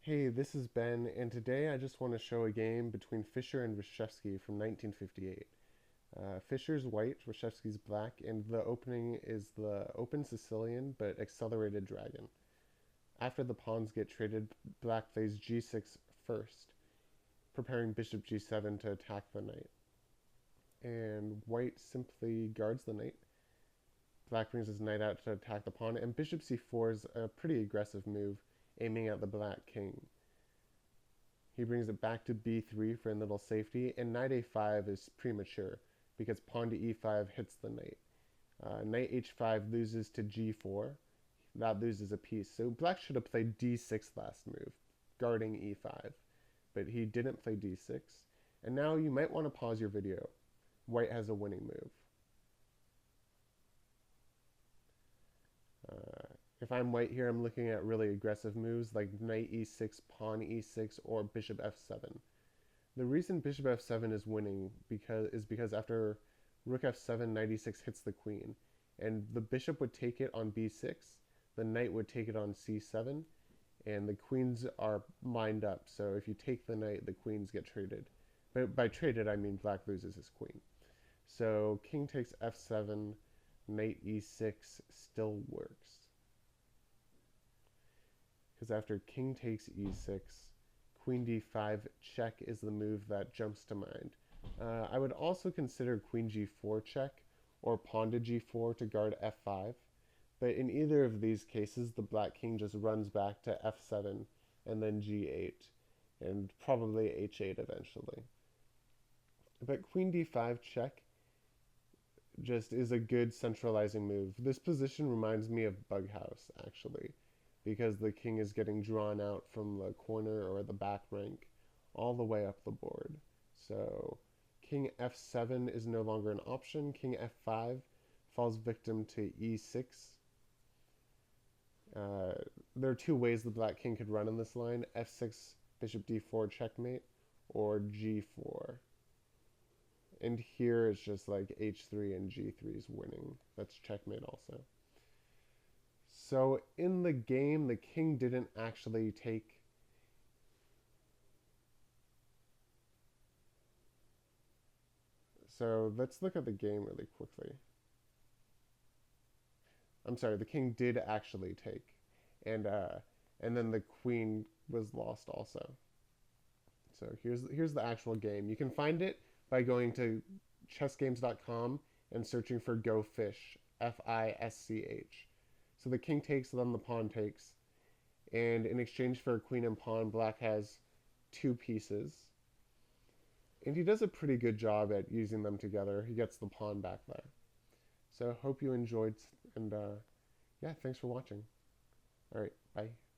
Hey, this is Ben, and today I just want to show a game between Fischer and Reshevky from 1958. Fischer's white, Reshevsky's black, and the opening is the open Sicilian but accelerated dragon. After the pawns get traded, black plays g6 first, preparing bishop g7 to attack the knight. And white simply guards the knight. Black brings his knight out to attack the pawn, and bishop c4 is a pretty aggressive move, aiming at the black king. He brings it back to b3 for a little safety, and knight a5 is premature because pawn to e5 hits the knight. Knight h5 loses to g4. That loses a piece. So black should have played d6 last move, guarding e5, but he didn't play d6. And now you might want to pause your video. White has a winning move. If I'm white here, I'm looking at really aggressive moves like knight e6, pawn e6, or bishop f7. The reason bishop f7 is winning because after rook f7, knight e6 hits the queen, and the bishop would take it on b6, the knight would take it on c7, and the queens are lined up. So if you take the knight, the queens get traded. But by traded, I mean black loses his queen. So king takes f7, knight e6 still works. Because after king takes e6, queen d5 check is the move that jumps to mind. I would also consider queen g4 check or pawn to g4 to guard f5, but in either of these cases, the black king just runs back to f7 and then g8, and probably h8 eventually. But queen d5 check just is a good centralizing move. This position reminds me of bug house, actually, because the king is getting drawn out from the corner or the back rank all the way up the board. So king f7 is no longer an option. King f5 falls victim to e6. There are two ways the black king could run in this line: f6, bishop d4 checkmate, or g4. And here it's just like h3 and g3 is winning. That's checkmate also. So in the game, the king didn't actually take. So let's look at the game really quickly. I'm sorry, the king did actually take, and then the queen was lost also. So here's the actual game. You can find it by going to chessgames.com and searching for Go Fish, Fisch. So the king takes, then the pawn takes, and in exchange for a queen and pawn, black has two pieces. And he does a pretty good job at using them together. He gets the pawn back there. So hope you enjoyed, and yeah, thanks for watching. All right, bye.